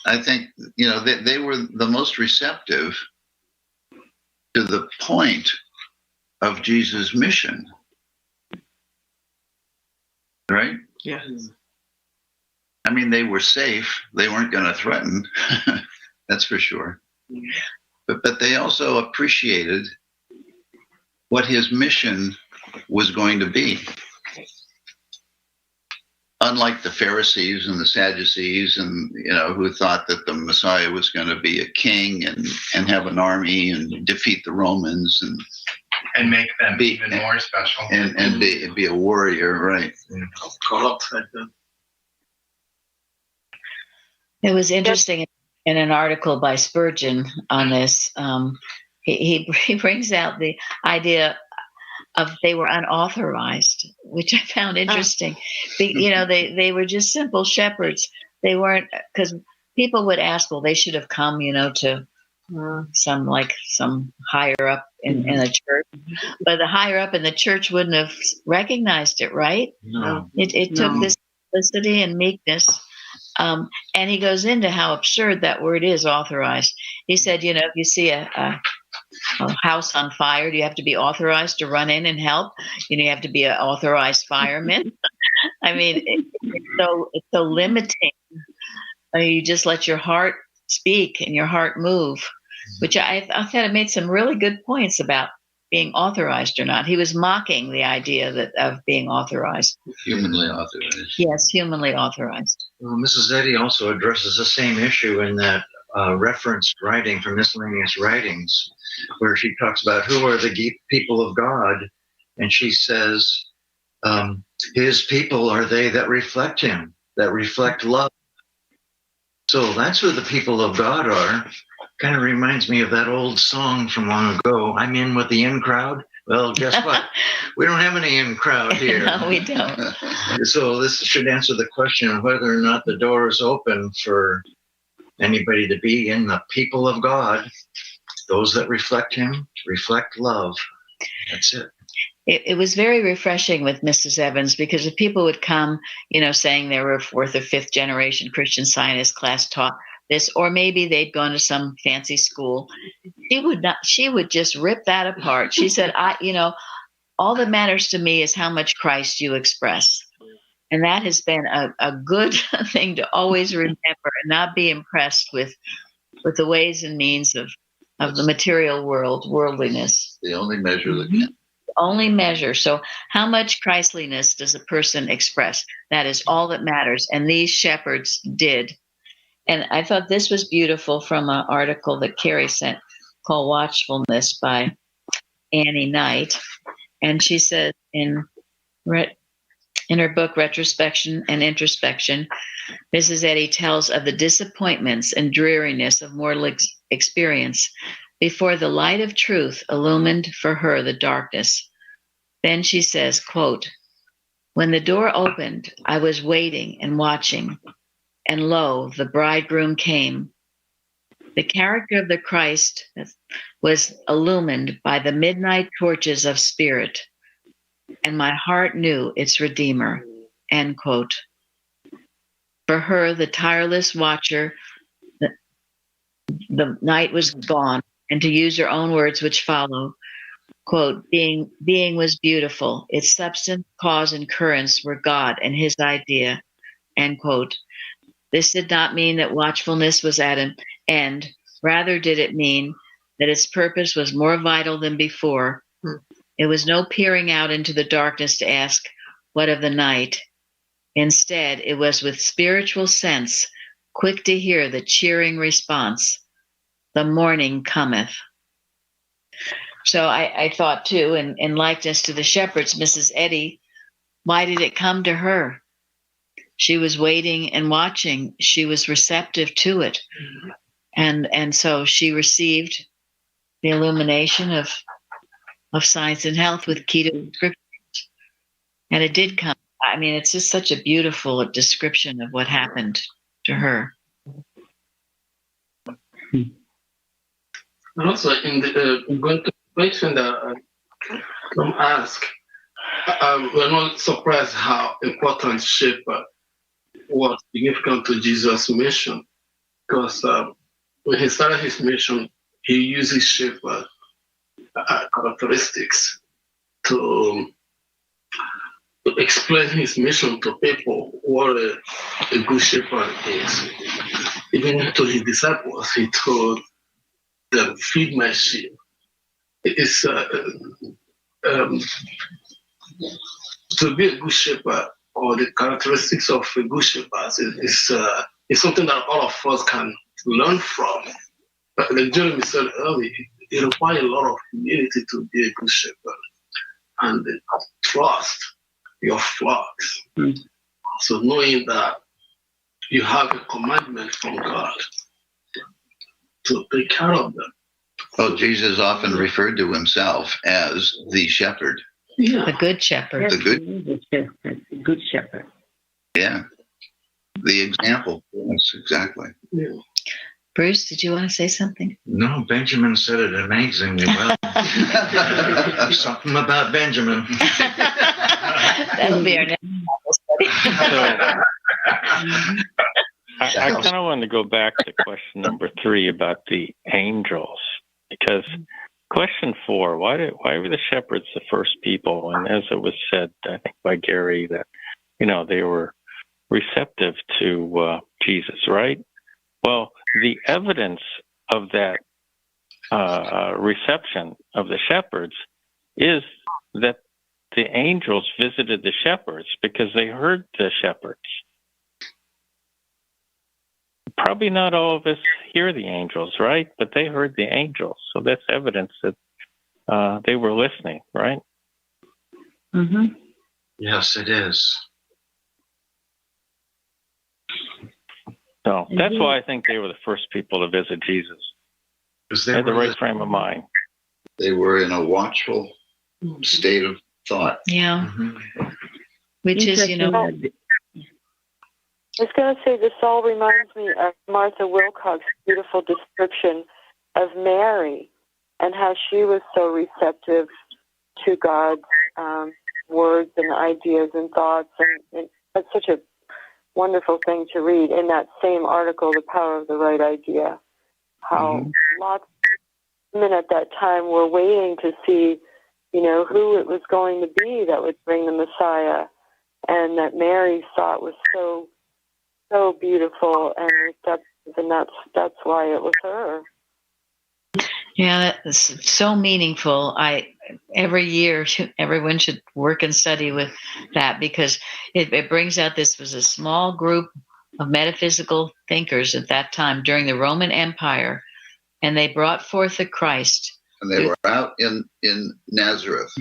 I think, they were the most receptive to the point of Jesus' mission. Right? Yes. I mean, they were safe. They weren't going to threaten. That's for sure. But they also appreciated what his mission was going to be. Unlike the Pharisees and the Sadducees, and who thought that the Messiah was going to be a king and have an army and defeat the Romans and make them even more special and be a warrior, right? It was interesting in an article by Spurgeon on this. He brings out the idea of they were unauthorized, which I found interesting. They were just simple shepherds. They weren't, because people would ask, well, they should have come, to some higher up in the church. But the higher up in the church wouldn't have recognized it, right? No. It took this simplicity and meekness. And he goes into how absurd that word is, authorized. He said, if you see a house on fire, do you have to be authorized to run in and help? You have to be an authorized fireman. I mean, it's so limiting. You just let your heart speak and your heart move, which I thought it made some really good points about being authorized or not. He was mocking the idea of being authorized. Humanly authorized. Yes, humanly authorized. Well, Mrs. Eddy also addresses the same issue in that referenced writing from Miscellaneous Writings, where she talks about who are the people of God, and she says, his people are they that reflect him, that reflect love. So that's who the people of God are. Kind of reminds me of that old song from long ago, I'm in with the in crowd. Well, guess what? We don't have any in crowd here. No, we don't. So this should answer the question of whether or not the door is open for anybody to be in the people of God. Those that reflect him, reflect love. That's it. It was very refreshing with Mrs. Evans, because if people would come, saying they were 4th or 5th generation Christian Scientist class taught this, or maybe they'd gone to some fancy school, she would just rip that apart. She said, all that matters to me is how much Christ you express. And that has been a good thing to always remember, and not be impressed with the ways and means of the material world, worldliness. The only measure that can. Only measure. So how much Christliness does a person express? That is all that matters. And these shepherds did. And I thought this was beautiful from an article that Carrie sent called Watchfulness by Annie Knight. And she said in her book, Retrospection and Introspection, Mrs. Eddy tells of the disappointments and dreariness of mortal experience before the light of truth illumined for her the darkness. Then she says, quote, when the door opened, I was waiting and watching, and lo, the bridegroom came. The character of the Christ was illumined by the midnight torches of spirit, and my heart knew its Redeemer, end quote. For her, the tireless watcher, the night was gone, and to use her own words which follow, quote, being was beautiful. Its substance, cause, and currents were God and his idea, end quote. This did not mean that watchfulness was at an end. Rather did it mean that its purpose was more vital than before. It was no peering out into the darkness to ask, what of the night? Instead, it was with spiritual sense, quick to hear the cheering response, the morning cometh. So I thought too, in likeness to the shepherds, Mrs. Eddy, why did it come to her? She was waiting and watching. She was receptive to it. And so she received the illumination of science and health with keto scriptures. And it did come. I mean, it's just such a beautiful description of what happened to her. And also, in the going to the question that Tom asked, we're not surprised how important shepherd was significant to Jesus' mission, because when he started his mission, he uses shepherd characteristics to explain his mission to people, what a good shepherd is. Even to his disciples, he told them, feed my sheep. It's to be a good shepherd, or the characteristics of a good shepherd is something that all of us can learn from. But like Jeremy said earlier, it requires a lot of humility to be a good shepherd, and trust your flocks. So knowing that you have a commandment from God to take care of them. Well, Jesus often referred to himself as the shepherd. Yeah. The good shepherd. The good shepherd. Yeah. The example. Yes, exactly. Yeah. Bruce, did you want to say something? No, Benjamin said it amazingly well. Something about Benjamin. That'll be our next Bible study. I kind of wanted to go back to question number 3 about the angels, because question 4, why were the shepherds the first people? And as it was said, I think by Gary, that they were receptive to Jesus, right? Well, the evidence of that reception of the shepherds is that the angels visited the shepherds because they heard the shepherds. Probably not all of us hear the angels, right? But they heard the angels. So that's evidence that they were listening, right? Mm-hmm. Yes, it is. So that's why I think they were the first people to visit Jesus. They had the right frame of mind. They were in a watchful state of thought. Yeah. Which is, I was going to say, this all reminds me of Martha Wilcox's beautiful description of Mary and how she was so receptive to God's words and ideas and thoughts. And that's such a wonderful thing to read in that same article, The Power of the Right Idea, how lots of women at that time were waiting to see, who it was going to be that would bring the Messiah, and that Mary saw it was so beautiful and receptive, and that's why it was her. Yeah, that's so meaningful. Every year, everyone should work and study with that, because it brings out this was a small group of metaphysical thinkers at that time during the Roman Empire, and they brought forth the Christ. And they were out in Nazareth,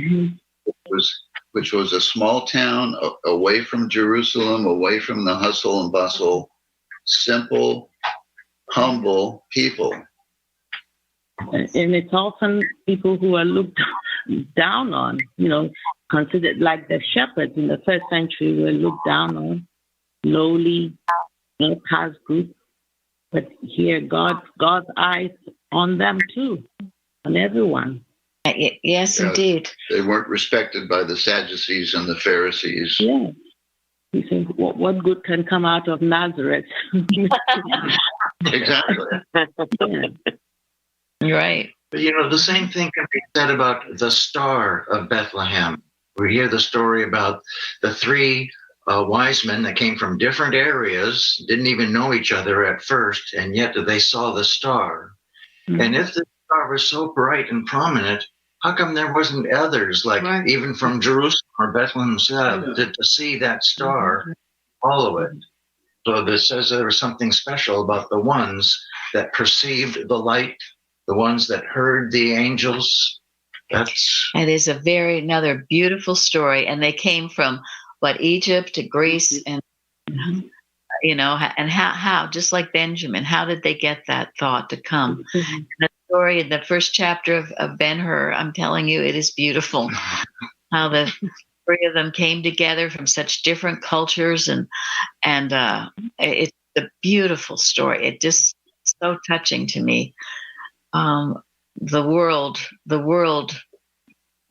which was a small town away from Jerusalem, away from the hustle and bustle, simple, humble people. And it's often people who are looked down on, considered like the shepherds in the first century were looked down on, lowly, caste group. But here, God's eyes on them too, on everyone. Yes, indeed. They weren't respected by the Sadducees and the Pharisees. Yeah. You think, what good can come out of Nazareth? Exactly. Yeah. You're right. But the same thing can be said about the Star of Bethlehem. We hear the story about the 3 wise men that came from different areas, didn't even know each other at first, and yet they saw the star. Mm-hmm. And if the star was so bright and prominent, how come there wasn't others, even from Jerusalem or Bethlehem, to see that star, follow it? So this says there was something special about the ones that perceived the light, the ones that heard the angels. It is another beautiful story. And they came from Egypt to Greece, and and how just like Benjamin, how did they get that thought to come? The story in the first chapter of Ben-Hur, I'm telling you, it is beautiful. How the 3 of them came together from such different cultures, and it's a beautiful story. It just so touching to me. The world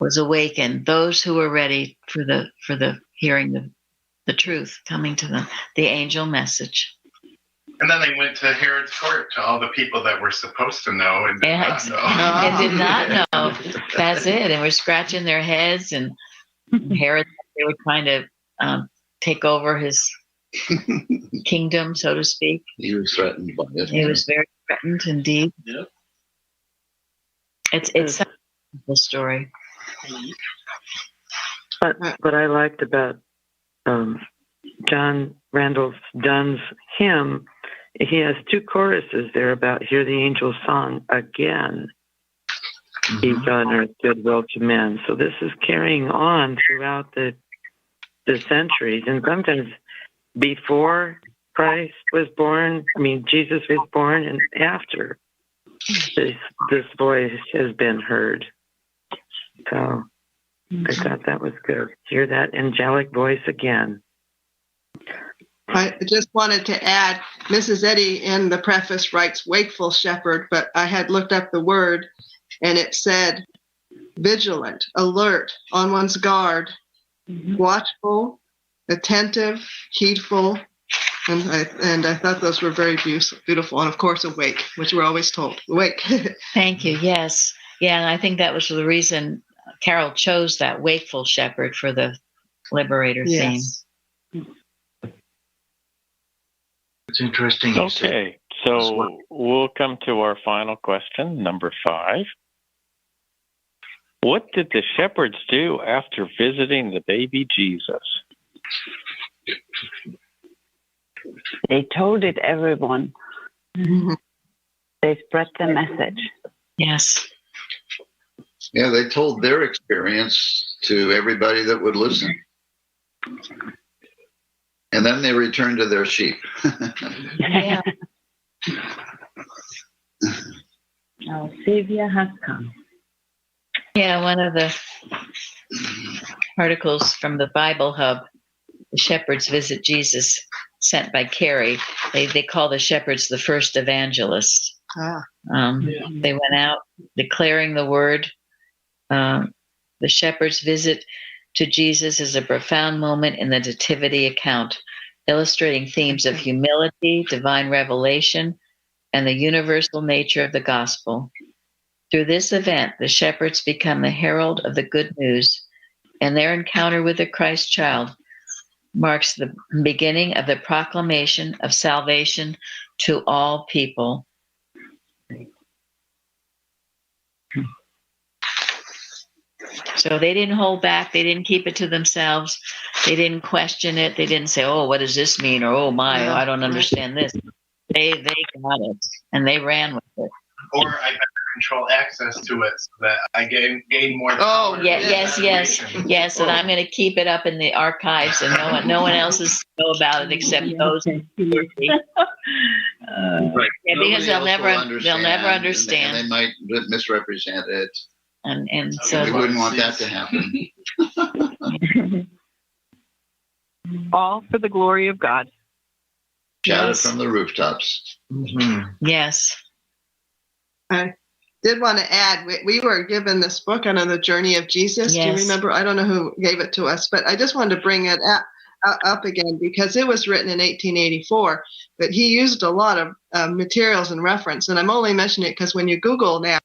was awakened. Those who were ready for the hearing the truth coming to them, the angel message. And then they went to Herod's court, to all the people that were supposed to know and did not know. And did not know. That's it. And we're scratching their heads. And Herod, they were trying to take over his kingdom, so to speak. He was threatened by it. He was very threatened indeed. Yep. It's a beautiful story. What I liked about John Randolph Dunn's hymn, he has 2 choruses there about hear the angel's song again. He's on earth goodwill to men. So this is carrying on throughout the centuries, and sometimes before Christ was born, Jesus was born, and after this voice has been heard. So I thought that was good. Hear that angelic voice again. I just wanted to add, Mrs. Eddy in the preface writes wakeful shepherd, but I had looked up the word and it said vigilant, alert, on one's guard, watchful, attentive, heedful, and I thought those were very beautiful. And of course, awake, which we're always told, awake. Thank you. Yes. Yeah, and I think that was the reason Carol chose that wakeful shepherd for the liberator theme. It's interesting. Okay, so we'll come to our final question, number 5. What did the shepherds do after visiting the baby Jesus? They told it everyone. They spread the message. Yes. Yeah, they told their experience to everybody that would listen. And then they returned to their sheep. Yeah. Our Savior has come. Yeah, one of the articles from the Bible Hub, The Shepherds Visit Jesus, sent by Carrie, they call the shepherds the first evangelists. They went out declaring the word. The shepherd's visit to Jesus is a profound moment in the Nativity account, illustrating themes of humility, divine revelation, and the universal nature of the gospel. Through this event, the shepherds become the herald of the good news, and their encounter with the Christ child marks the beginning of the proclamation of salvation to all people. So they didn't hold back. They didn't keep it to themselves. They didn't question it. They didn't say, "Oh, what does this mean?" or "Oh my, I don't understand this." They got it and they ran with it. Or I better control access to it so that I gain more. Oh, yes. And I'm going to keep it up in the archives, and no one else is know about it except those. Right. Yeah, because they'll never understand. And they might misrepresent it. And so we wouldn't want that to happen. All for the glory of God. Shout it from the rooftops. Yes. I did want to add, we were given this book on the journey of Jesus. Yes. Do you remember? I don't know who gave it to us, but I just wanted to bring it up again because it was written in 1884, but he used a lot of materials and reference. And I'm only mentioning it because when you Google now,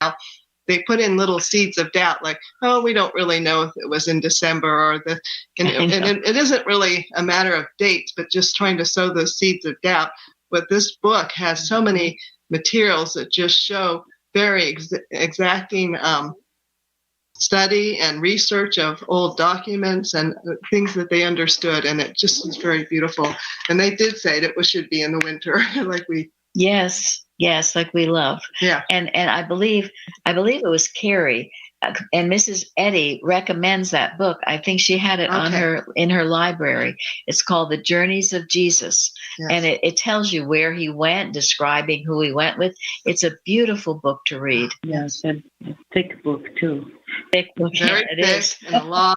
they put in little seeds of doubt, like, "Oh, we don't really know if it was in December or the," and it isn't really a matter of dates, but just trying to sow those seeds of doubt. But this book has so many materials that just show very exacting study and research of old documents and things that they understood, and it just is very beautiful. And they did say that it should be in the winter, like we. Yes, like we love. Yeah. And I believe it was Carrie, and Mrs. Eddy recommends that book. I think she had it in her library. It's called The Journeys of Jesus. Yes. And it tells you where he went, describing who he went with. It's a beautiful book to read. Yes, and a thick book too. Thick book, very it thick, is. And a lot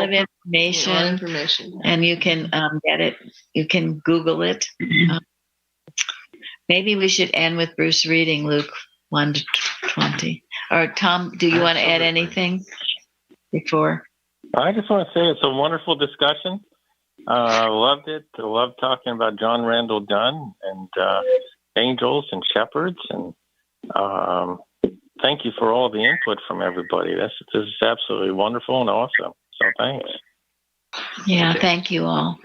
of information. And you can get it. You can Google it. Maybe we should end with Bruce reading Luke 1-20. Or Tom, do you want to add anything before? I just want to say it's a wonderful discussion. Loved it. Loved talking about John Randall Dunn and angels and shepherds. And thank you for all the input from everybody. This is absolutely wonderful and awesome. So thanks. Yeah, thank you all.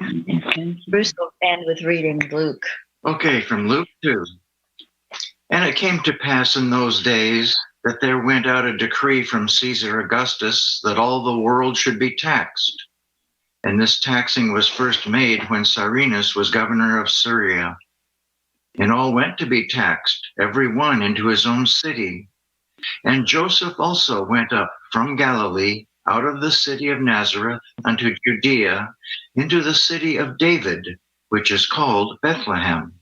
Bruce will end with reading Luke. Okay, from Luke 2. And it came to pass in those days that there went out a decree from Caesar Augustus that all the world should be taxed. And this taxing was first made when Cyrenius was governor of Syria. And all went to be taxed, every one into his own city. And Joseph also went up from Galilee, out of the city of Nazareth, unto Judea, into the city of David, which is called Bethlehem,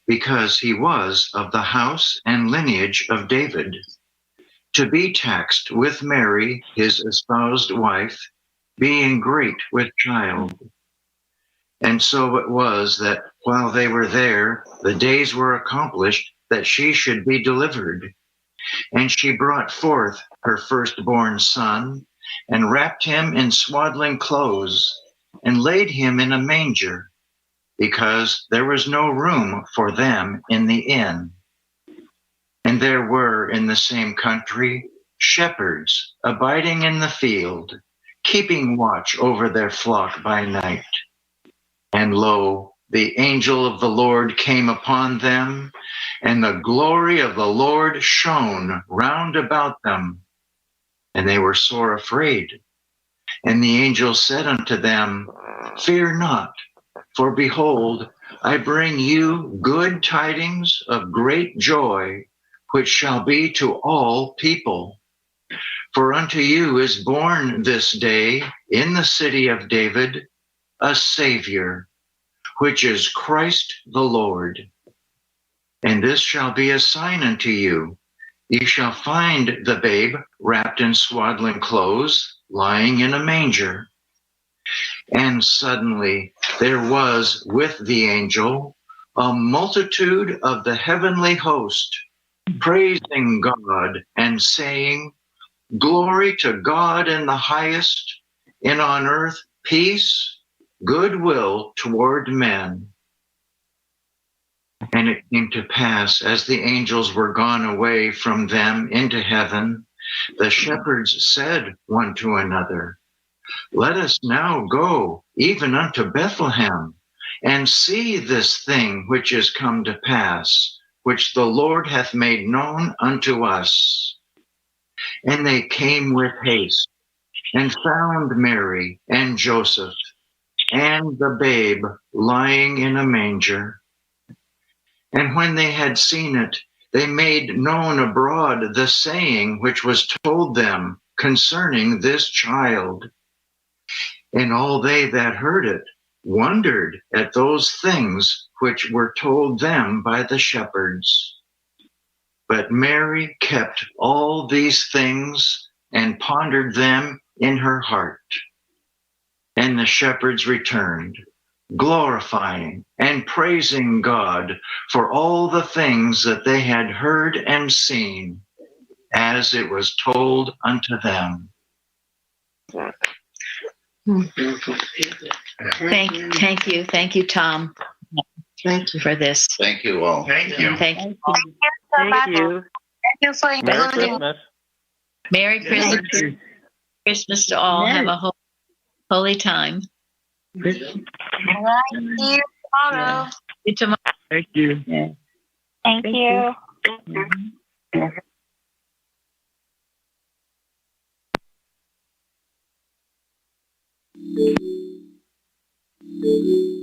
because he was of the house and lineage of David, to be taxed with Mary, his espoused wife, being great with child. And so it was that while they were there, the days were accomplished that she should be delivered. And she brought forth her firstborn son, and wrapped him in swaddling clothes, and laid him in a manger, because there was no room for them in the inn. And there were in the same country shepherds abiding in the field, keeping watch over their flock by night. And lo, the angel of the Lord came upon them, and the glory of the Lord shone round about them. And they were sore afraid. And the angel said unto them, Fear not, for behold, I bring you good tidings of great joy, which shall be to all people. For unto you is born this day in the city of David a Savior, which is Christ the Lord. And this shall be a sign unto you. Ye shall find the babe wrapped in swaddling clothes, lying in a manger. And suddenly there was with the angel a multitude of the heavenly host, praising God and saying, Glory to God in the highest, and on earth peace, goodwill toward men. And it came to pass, as the angels were gone away from them into heaven, the shepherds said one to another, Let us now go even unto Bethlehem, and see this thing which is come to pass, which the Lord hath made known unto us. And they came with haste, and found Mary and Joseph, and the babe lying in a manger. And when they had seen it, they made known abroad the saying which was told them concerning this child. And all they that heard it wondered at those things which were told them by the shepherds. But Mary kept all these things and pondered them in her heart. And the shepherds returned, glorifying and praising God for all the things that they had heard and seen, as it was told unto them. Thank you, Tom. Thank you for this. Thank you all. Thank you. Thank you. Thank you. Thank you for Merry including. Christmas. Merry Christmas. Christmas to all. Yes. Have a holy time. See you tomorrow. See you tomorrow. Thank you. Yeah. Thank you. Mhm.